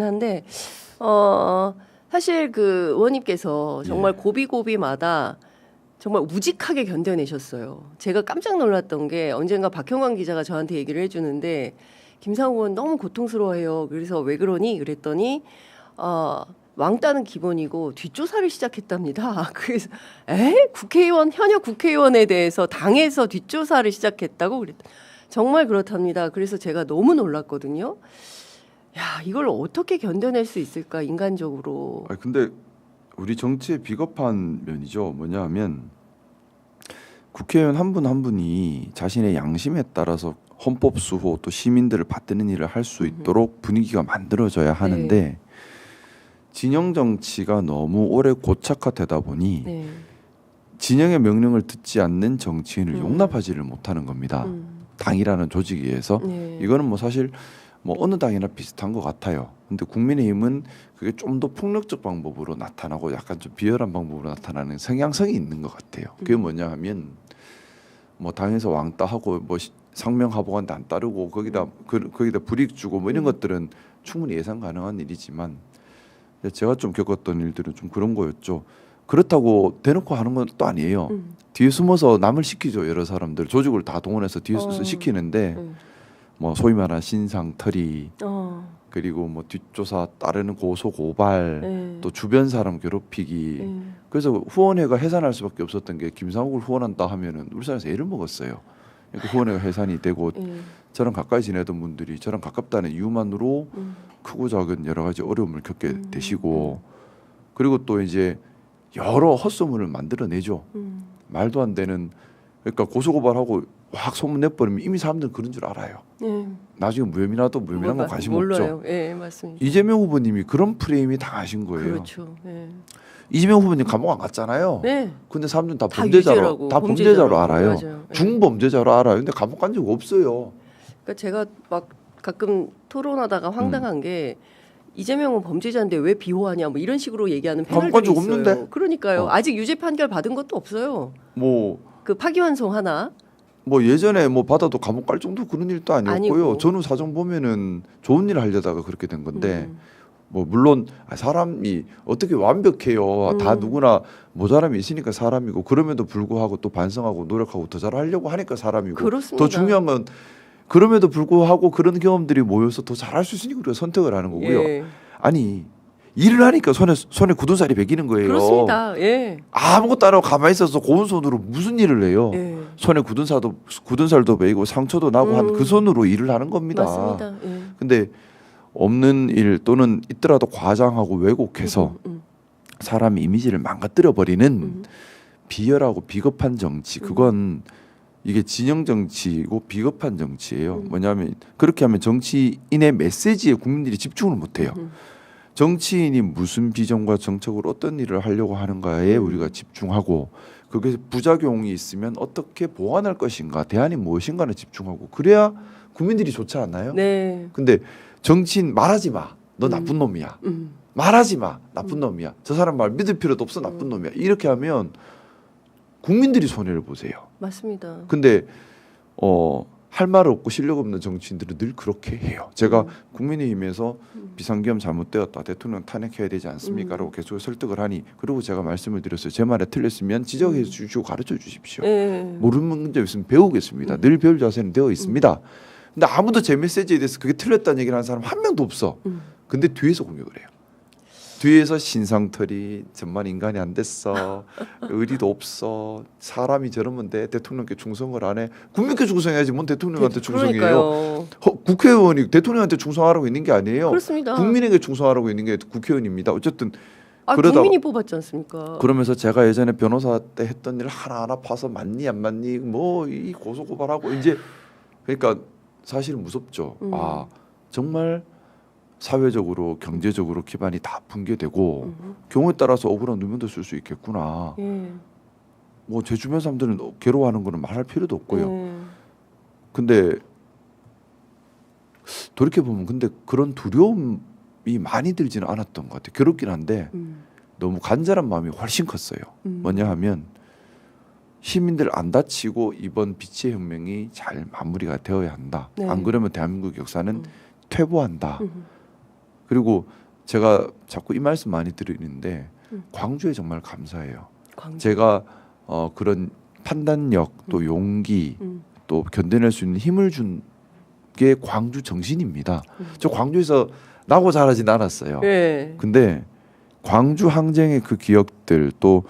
한데 사실 그 의원님께서 정말 고비고비마다 정말 우직하게 견뎌내셨어요. 제가 깜짝 놀랐던 게 언젠가 박형광 기자가 저한테 얘기를 해주는데 김상욱 의원 너무 고통스러워해요. 그래서 왜 그러니? 그랬더니 왕따는 기본이고 뒷조사를 시작했답니다. 그래서 국회의원 현역 국회의원에 대해서 당에서 뒷조사를 시작했다고 그랬다. 정말 그렇답니다. 그래서 제가 너무 놀랐거든요. 야, 이걸 어떻게 견뎌낼 수 있을까 인간적으로. 근데 우리 정치의 비겁한 면이죠. 뭐냐 하면 국회의원 한 분 한 분이 자신의 양심에 따라서 헌법 수호 또 시민들을 받드는 일을 할 수 있도록 분위기가 만들어져야 하는데 네. 진영 정치가 너무 오래 고착화되다 보니 네. 진영의 명령을 듣지 않는 정치인을 용납하지를 못하는 겁니다. 당이라는 조직위에서 네. 이거는 뭐 사실 뭐 어느 당이나 비슷한 것 같아요. 근데 국민의힘은 그게 좀 더 폭력적 방법으로 나타나고 약간 좀 비열한 방법으로 나타나는 성향성이 있는 것 같아요. 그게 뭐냐 하면 뭐 당에서 왕따하고 뭐 상명하복한테 안 따르고 거기다 불이익 주고 뭐 이런 것들은 충분히 예상 가능한 일이지만 제가 좀 겪었던 일들은 좀 그런 거였죠. 그렇다고 대놓고 하는 건 또 아니에요. 뒤에 숨어서 남을 시키죠. 여러 사람들 조직을 다 동원해서 뒤에서 시키는데 뭐 소위 말하는 신상털이 그리고 뭐 뒷조사 따르는 고소 고발 또 주변 사람 괴롭히기 그래서 후원회가 해산할 수밖에 없었던 게 김상욱을 후원한다 하면은 울산에서 애를 먹었어요. 그러니까 후원회가 해산이 되고 저랑 가까이 지내던 분들이 저랑 가깝다는 이유만으로 크고 작은 여러 가지 어려움을 겪게 되시고 그리고 또 이제 여러 헛소문을 만들어내죠. 말도 안 되는 그러니까 고소고발하고 확 소문 내버리면 이미 사람들은 그런 줄 알아요. 나중에 무혐의나도 무혐의한 건 관심 없죠. 예, 맞습니다. 이재명 후보님이 그런 프레임이 당하신 거예요. 그렇죠. 예. 이재명 후보님 감옥 안 갔잖아요. 네. 근데 사람들은 다 유죄라고, 범죄자로 알아요. 맞아요. 예. 중범죄자로 알아요. 근데 감옥 간 적 없어요. 그러니까 제가 막 가끔 토론하다가 황당한 게 이재명은 범죄자인데 왜 비호하냐 뭐 이런 식으로 얘기하는 감옥 간 패널들이 적 있어요. 없는데? 그러니까요. 아직 유죄 판결 받은 것도 없어요. 뭐 그 파기환송 하나. 예전에 뭐 받아도 감옥 갈 정도 그런 일도 아니었고요. 아니고. 전후 사정 보면은 좋은 일 하려다가 그렇게 된 건데 뭐 물론 사람이 어떻게 완벽해요. 다 누구나 모자람이 있으니까 사람이고 그럼에도 불구하고 또 반성하고 노력하고 더 잘하려고 하니까 사람이고 그렇습니다. 더 중요한 건 그럼에도 불구하고 그런 경험들이 모여서 더 잘할 수 있으니까 우리가 선택을 하는 거고요. 예. 아니 일을 하니까 손에 굳은 살이 배기는 거예요. 그렇습니다. 예. 아무것도 안 하고 가만히 있어서 고운 손으로 무슨 일을 해요. 예. 손에 굳은 살도 배이고 상처도 나고 한 그 손으로 일을 하는 겁니다. 맞습니다. 예. 근데 없는 일 또는 있더라도 과장하고 왜곡해서 사람 이미지를 망가뜨려 버리는 비열하고 비겁한 정치 그건 이게 진영 정치고 비겁한 정치예요. 뭐냐면 그렇게 하면 정치인의 메시지에 국민들이 집중을 못 해요. 정치인이 무슨 비전과 정책으로 어떤 일을 하려고 하는가에 우리가 집중하고 그게 부작용이 있으면 어떻게 보완할 것인가 대안이 무엇인가에 집중하고 그래야 국민들이 좋지 않나요? 네. 근데 정치인 말하지 마. 너 나쁜 놈이야. 말하지 마. 나쁜 놈이야. 저 사람 말 믿을 필요도 없어. 나쁜 놈이야. 이렇게 하면 국민들이 손해를 보세요. 맞습니다. 근데 할 말 없고 실력 없는 정치인들은 늘 그렇게 해요. 제가 국민의힘에서 비상계엄 잘못되었다. 대통령 탄핵해야 되지 않습니까? 라고 계속 설득을 하니 그리고 제가 말씀을 드렸어요. 제 말에 틀렸으면 지적해 주시고 가르쳐 주십시오. 모르는 문제 있으면 배우겠습니다. 늘 배울 자세는 되어 있습니다. 근데 아무도 제 메시지에 대해서 그게 틀렸다는 얘기를 하는 사람 한 명도 없어. 근데 뒤에서 공격을 해요. 뒤에서 신상털이 정말 인간이 안 됐어. 의리도 없어. 사람이 저러면 돼. 대통령께 충성을 안 해. 국민께 충성해야지 뭔 대통령한테 충성해요. 그러니까요. 국회의원이 대통령한테 충성하라고 있는 게 아니에요. 그렇습니다. 국민에게 충성하라고 있는 게 국회의원입니다. 어쨌든 그러다 국민이 뽑았지 않습니까? 그러면서 제가 예전에 변호사 때 했던 일 하나하나 파서 맞니 안 맞니 뭐 이 고소고발하고 이제 그러니까 사실은 무섭죠. 정말 사회적으로 경제적으로 기반이 다 붕괴되고 경우에 따라서 억울한 누명도 쓸 수 있겠구나. 뭐 제 주변 사람들은 괴로워하는 거는 말할 필요도 없고요. 근데 돌이켜 보면 근데 그런 두려움이 많이 들지는 않았던 것 같아요. 괴롭긴 한데 너무 간절한 마음이 훨씬 컸어요. 뭐냐 하면 시민들 안 다치고 이번 빛의 혁명이 잘 마무리가 되어야 한다. 네. 안 그러면 대한민국 역사는 퇴보한다. 그리고 제가 자꾸 이 말씀 많이 드리는데 광주에 정말 감사해요. 광주. 제가 그런 판단력 또 용기 또 견뎌낼 수 있는 힘을 준 게 광주 정신입니다. 저 광주에서 나고 자라진 않았어요. 네. 근데 광주 항쟁의 그 기억들 또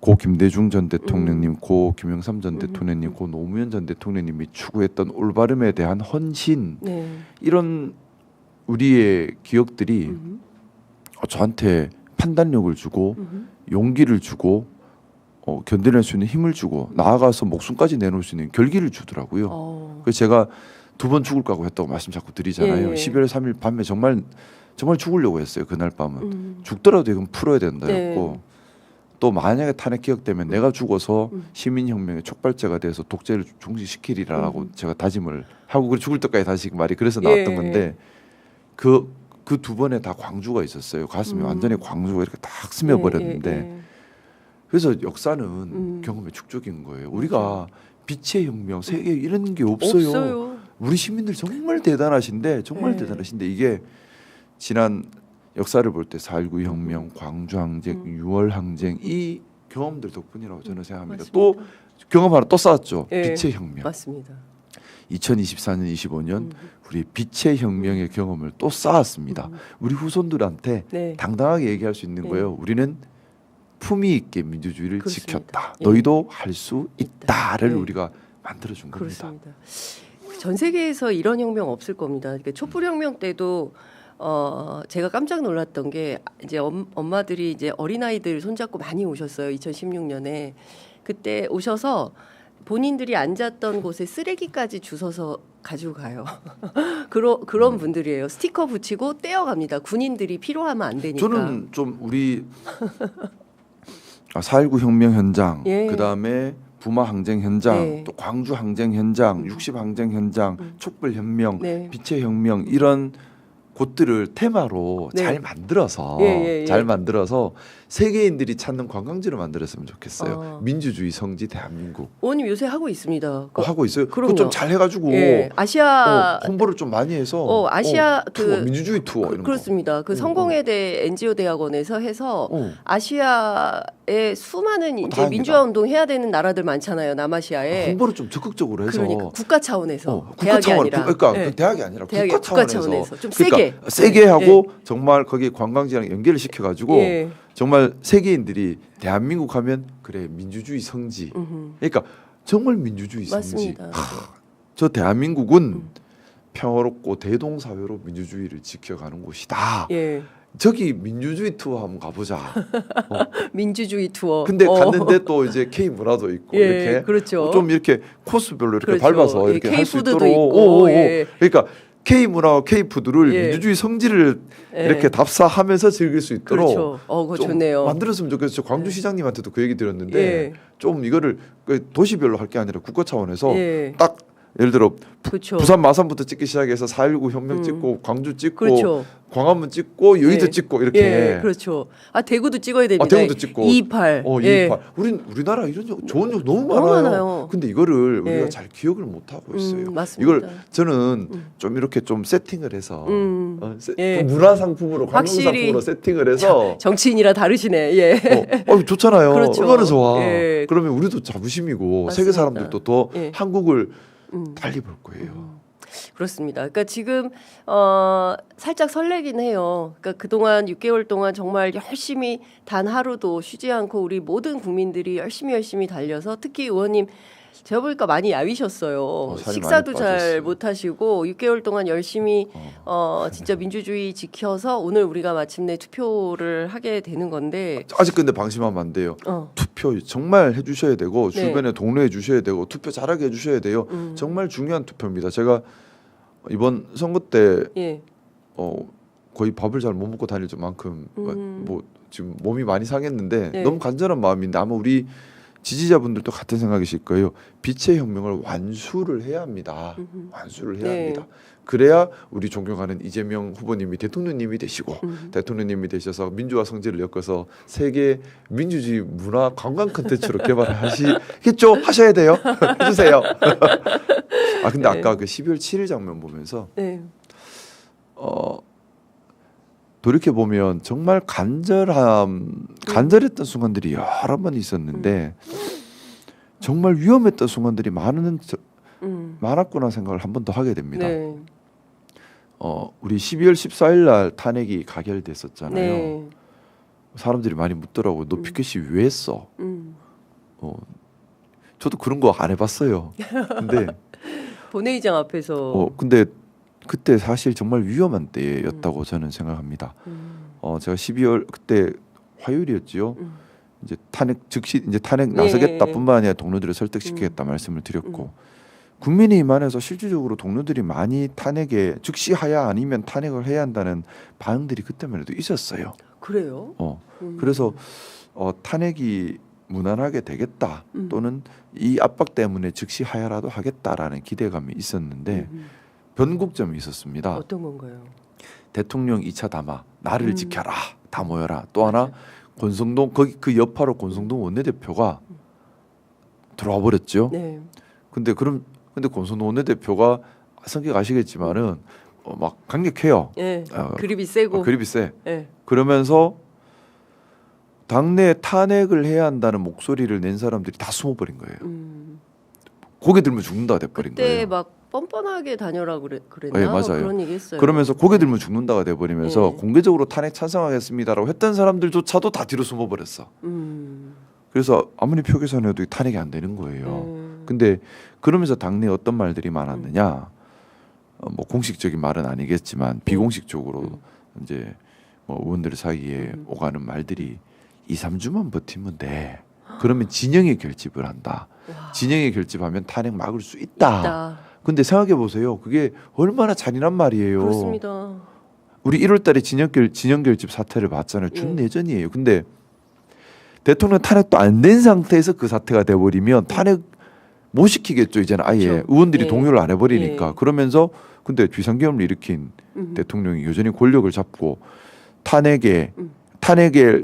고 김대중 전 대통령님, 고 김영삼 전 대통령님, 고 노무현 전 대통령님이 추구했던 올바름에 대한 헌신 네. 이런 우리의 기억들이 저한테 판단력을 주고 용기를 주고 견뎌낼 수 있는 힘을 주고 나아가서 목숨까지 내놓을 수 있는 결기를 주더라고요. 그래서 제가 2번 죽을 거라고 했다고 말씀 자꾸 드리잖아요. 예. 12월 3일 밤에 정말 죽으려고 했어요. 그날 밤은 죽더라도 이건 풀어야 된다였고 또 만약에 탄핵 기억되면 내가 죽어서 시민혁명의 촉발제가 돼서 독재를 중지시키리라고 제가 다짐을 하고 그 죽을 때까지 다시 말이 그래서 나왔던 예. 건데 그 2번에 다 광주가 있었어요. 가슴이 완전히 광주가 이렇게 딱 스며버렸는데 그래서 역사는 경험의 축적인 거예요. 우리가 빛의 혁명, 세계 이런 게 없어요. 우리 시민들 정말 대단하신데 정말 대단하신데 이게 지난 역사를 볼 때 4.19 혁명, 광주 항쟁, 6월 항쟁 이 경험들 덕분이라고 저는 생각합니다. 맞습니다. 또 경험 하나 또 쌓았죠. 예. 빛의 혁명. 맞습니다. 2024년, 25년 우리 빛의 혁명의 경험을 또 쌓았습니다. 우리 후손들한테 네. 당당하게 얘기할 수 있는 거예요. 우리는 품위 있게 민주주의를 그렇습니다. 지켰다. 예. 너희도 할 수 있다를 네. 우리가 만들어준 겁니다. 그렇습니다. 전 세계에서 이런 혁명 없을 겁니다. 그러니까 촛불혁명 때도 제가 깜짝 놀랐던 게 이제 엄마들이 이제 어린아이들 손잡고 많이 오셨어요. 2016년에 그때 오셔서 본인들이 앉았던 곳에 쓰레기까지 주워서 가지고 가요. 그런 분들이에요. 스티커 붙이고 떼어갑니다. 군인들이 필요하면 안 되니까. 저는 좀 우리 4.19 혁명 현장, 예. 그다음에 부마 항쟁 현장, 네. 또 광주 항쟁 현장, 60 항쟁 현장, 촛불 혁명, 네. 빛의 혁명 이런 곳들을 테마로 네. 잘 만들어서 예. 잘 만들어서 세계인들이 찾는 관광지를 만들었으면 좋겠어요. 아. 민주주의 성지 대한민국 의원님 요새 하고 있습니다. 하고 있어요. 그럼요. 그거 좀 잘 해가지고 예. 아시아 홍보를 좀 많이 해서 아시아 투어, 민주주의 투어 이런 거. 그렇습니다. 그 성공회대 NGO 대학원에서 해서 어. 아시아에 수많은 이제 다행이다. 민주화 운동 해야 되는 나라들 많잖아요. 남아시아에. 홍보를 좀 적극적으로 해서 그러니까 국가 차원에서 국가 대학이 차원, 아니라 그러니까 예. 대학이 아니라 대학이 국가 차원에서 좀 그러니까 세게 세게 하고 정말 거기 관광지랑 연결을 시켜가지고 예. 정말 세계인들이 대한민국 하면 그래 민주주의 성지. 그러니까 정말 민주주의 성지. 맞습니다. 저 대한민국은 평화롭고 대동사회로 민주주의를 지켜가는 곳이다. 예. 저기 민주주의 투어 한번 가보자. 민주주의 투어. 근데 갔는데 또 이제 K 문화도 있고 예, 이렇게 그렇죠. 좀 이렇게 코스별로 이렇게 그렇죠. 밟아서 예, 이렇게 할 수 K푸드도 있도록 있고, 예. 그러니까 K 문화와 K 푸드를 예. 민주주의 성질을 예. 이렇게 답사하면서 즐길 수 있도록 그렇죠. 그거 좀 좋네요. 만들었으면 좋겠어요. 저 광주시장님한테도 그 얘기 들었는데 예. 좀 이거를 그 도시별로 할 게 아니라 국가 차원에서 예. 딱 예를 들어 그렇죠. 부산 마산부터 찍기 시작해서 4.19 혁명 찍고 광주 찍고 그렇죠. 광화문 찍고 여의도 예. 찍고 이렇게 예, 그렇죠. 대구도 찍어야 됩니다. 대구도 찍고 228. 예. 예. 우리나라 이런 좋은 역 너무 너무 많아요. 많아요. 근데 이거를 우리가 예. 잘 기억을 못 하고 있어요. 맞습니다. 이걸 저는 좀 이렇게 좀 세팅을 해서 예. 좀 문화 상품으로 관광 확실히 상품으로 세팅을 해서 정치인이라 다르시네. 예. 좋잖아요. 그렇죠. 얼마나 좋아. 예. 그러면 우리도 자부심이고 맞습니다. 세계 사람들도 더 예. 한국을 달리 볼 거예요. 그렇습니다. 그러니까 지금 살짝 설레긴 해요. 그러니까 그동안 6개월 동안 정말 열심히 단 하루도 쉬지 않고 우리 모든 국민들이 열심히 달려서 특히 의원님 제가 보니까 많이 야위셨어요. 살이 식사도 많이 잘 빠졌어요. 못하시고 6개월 동안 열심히 진짜 민주주의 지켜서 오늘 우리가 마침내 투표를 하게 되는 건데 아직 근데 방심하면 안 돼요. 투표 정말 해주셔야 되고 네. 주변에 동료해 주셔야 되고 투표 잘하게 해주셔야 돼요. 정말 중요한 투표입니다. 제가 이번 선거 때 예. 거의 밥을 잘 못 먹고 다닐 만큼 뭐 지금 몸이 많이 상했는데 네. 너무 간절한 마음인데 아마 우리 지지자분들도 같은 생각이실 거예요. 빛의 혁명을 완수를 해야 합니다. 완수를 해야 네. 합니다. 그래야 우리 존경하는 이재명 후보님이 대통령님이 되시고 대통령님이 되셔서 민주화 성질을 엮어서 세계 민주주의 문화 관광 콘텐츠로 개발하시겠죠? 하셔야 돼요. 해주세요. 근데 네. 아까 그 12월 7일 장면 보면서 네. 돌이켜 보면 정말 간절했던 순간들이 여러 번 있었는데 정말 위험했던 순간들이 많았구나 생각을 한 번 더 하게 됩니다. 네. 우리 12월 14일 날 탄핵이 가결됐었잖아요. 네. 사람들이 많이 묻더라고요. 너 피켓이 왜 했어? 음. 저도 그런 거 안 해봤어요. 근데 본회의장 앞에서 근데 그때 사실 정말 위험한 때였다고 저는 생각합니다. 제가 12월 그때 화요일이었지요. 이제 탄핵 나서겠다뿐만 아니라 동료들을 설득시키겠다 말씀을 드렸고 국민의힘 안에서 실질적으로 동료들이 많이 탄핵에 즉시 하야 아니면 탄핵을 해야 한다는 반응들이 그때만 해도 있었어요. 그래요? 그래서 탄핵이 무난하게 되겠다 또는 이 압박 때문에 즉시 하야라도 하겠다라는 기대감이 있었는데 변곡점이 있었습니다. 어떤 건가요? 대통령 2차 담화 나를 지켜라 다 모여라. 또 하나 권성동 거기 그 여파로 권성동 원내대표가 들어와 버렸죠. 네. 근데 권성동 원내대표가 성격 아시겠지만은 막 강력해요. 네. 그립이 세고. 그립이 세. 네. 그러면서 당내 탄핵을 해야 한다는 목소리를 낸 사람들이 다 숨어버린 거예요. 고개 들면 죽는다 돼버린 그때 거예요. 막 뻔뻔하게 다녀라 그랬나? 네, 맞아요. 그런 얘기 했어요. 그러면서 고개 들면 죽는다가 돼버리면서 네. 공개적으로 탄핵 찬성하겠습니다라고 했던 사람들조차도 다 뒤로 숨어버렸어. 그래서 아무리 표 계산해도 탄핵이 안 되는 거예요. 근데 그러면서 당내에 어떤 말들이 많았느냐? 뭐 공식적인 말은 아니겠지만 비공식적으로 이제 뭐 의원들 사이에 오가는 말들이 2, 3주만 버티면 돼. 그러면 진영이 결집을 한다. 와. 진영이 결집하면 탄핵 막을 수 있다. 근데 생각해 보세요. 그게 얼마나 잔인한 말이에요. 그렇습니다. 우리 1월달에 진영 결집 사태를 봤잖아요. 준내전이에요. 근데 대통령 탄핵도 안 된 상태에서 그 사태가 돼버리면 탄핵 못 시키겠죠. 이제는 아예 그렇죠. 의원들이 예. 동요를 안 해버리니까. 예. 그러면서 근데 비상계엄을 일으킨 대통령이 여전히 권력을 잡고 탄핵에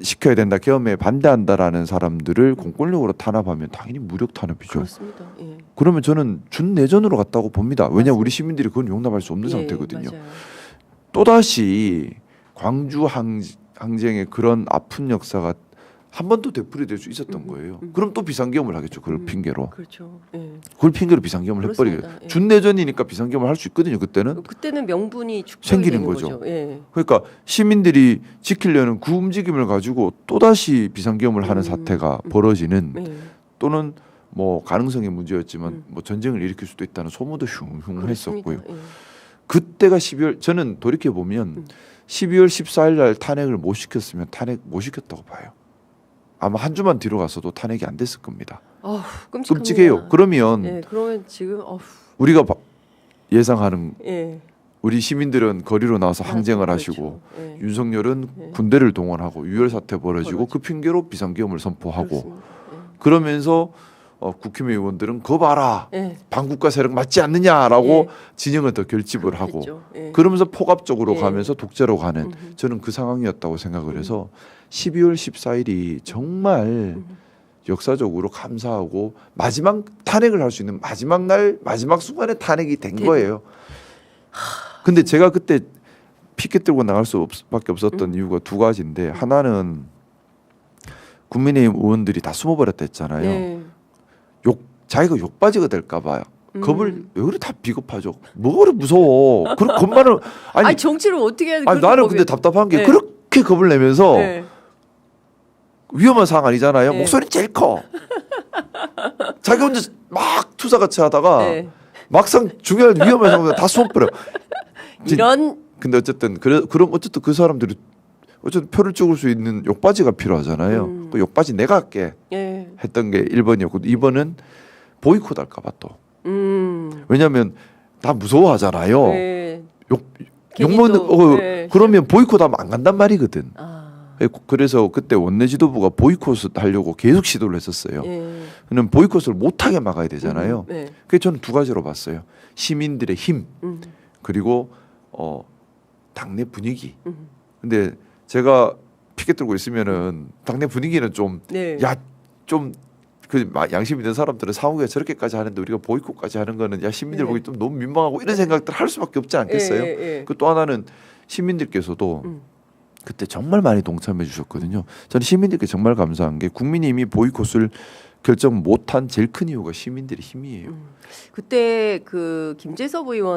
시켜야 된다, 계엄에 반대한다라는 사람들을 공권력으로 탄압하면 당연히 무력 탄압이죠. 그렇습니다. 예. 그러면 저는 준내전으로 갔다고 봅니다. 왜냐하면 우리 시민들이 그건 용납할 수 없는 예, 상태거든요. 맞아요. 또다시 광주 항쟁의 그런 아픈 역사가 한 번 더 되풀이될 수 있었던 거예요. 그럼 또 비상계엄을 하겠죠. 그걸 핑계로. 그렇죠. 예. 그걸 핑계로 비상계엄을 그렇습니다. 해버리겠죠. 예. 준내전이니까 비상계엄을 할 수 있거든요. 그때는. 그때는 명분이 축적이 생기는 되는 거죠. 예. 그러니까 시민들이 지키려는 그 움직임을 가지고 또다시 비상계엄을 하는 사태가 벌어지는 예. 또는 뭐 가능성의 문제였지만 뭐 전쟁을 일으킬 수도 있다는 소문도 흉흉했었고요. 그렇습니다. 예. 그때가 12월 저는 돌이켜 보면 12월 14일 날 탄핵을 못 시켰으면 탄핵 못 시켰다고 봐요. 아마 한 주만 뒤로 갔어도 탄핵이 안 됐을 겁니다. 끔찍해요. 그러면 예, 그러면 지금 우리가 예상하는 예. 우리 시민들은 거리로 나와서 항쟁을 그렇죠. 하시고 예. 윤석열은 예. 군대를 동원하고 유혈 사태 벌어지고 벌어지고. 그 핑계로 비상계엄을 선포하고 그렇습니다. 그러면서 국힘의 의원들은 거 봐라 예. 반국가 세력 맞지 않느냐라고 예. 진영을 더 결집을 하고 그렇겠죠. 예. 그러면서 폭압적으로 예. 가면서 독재로 가는 저는 그 상황이었다고 생각을 해서 12월 14일이 정말 역사적으로 감사하고 마지막 탄핵을 할 수 있는 마지막 날 마지막 순간에 탄핵이 된 거예요. 근데 제가 그때 피켓 들고 나갈 수밖에 없었던 이유가 두 가지인데 하나는 국민의힘 의원들이 다 숨어버렸다 했잖아요. 네. 자기가 욕바지가 될까 봐요. 겁을 왜 그래 다 비겁하죠. 뭐가 그래 무서워. 그런 겁만을 아니 정치를 어떻게 해야 돼? 아니 나는 근데 답답한 게 네. 그렇게 겁을 내면서 네. 위험한 상황 아니잖아요. 네. 목소리 제일 커. 자기 혼자 막 투사같이 하다가 네. 막상 중요한 위험한 상황에 다 숨어버려. 이런 근데 어쨌든 그럼 어쨌든 그 사람들이 어쨌든 표를 찍을 수 있는 욕바지가 필요하잖아요. 그 욕바지 내가 할게 예. 했던 게 1번이었고 2번은 보이콧 할까 봐 또. 왜냐하면 다 무서워하잖아요. 네. 욕먹는 네. 그러면 보이콧하면 안 간단 말이거든. 아. 그래서 그때 원내 지도부가 보이콧을 하려고 계속 시도를 했었어요. 예. 그는 보이콧을 못하게 막아야 되잖아요. 네. 그래서 저는 두 가지로 봤어요. 시민들의 힘 그리고 당내 분위기. 근데 제가 피켓 들고 있으면은 당내 분위기는 좀 네. 그 양심 있는 사람들은 상호가 저렇게까지 하는데 우리가 보이콧까지 하는 거는 야 시민들 네. 보기 좀 너무 민망하고 이런 생각들 할 수밖에 없지 않겠어요? 예. 그 또 하나는 시민들께서도 그때 정말 많이 동참해 주셨거든요. 저는 시민들께 정말 감사한 게 국민의힘이 보이콧을 결정 못한 제일 큰 이유가 시민들의 힘이에요. 그때 그 김재섭 의원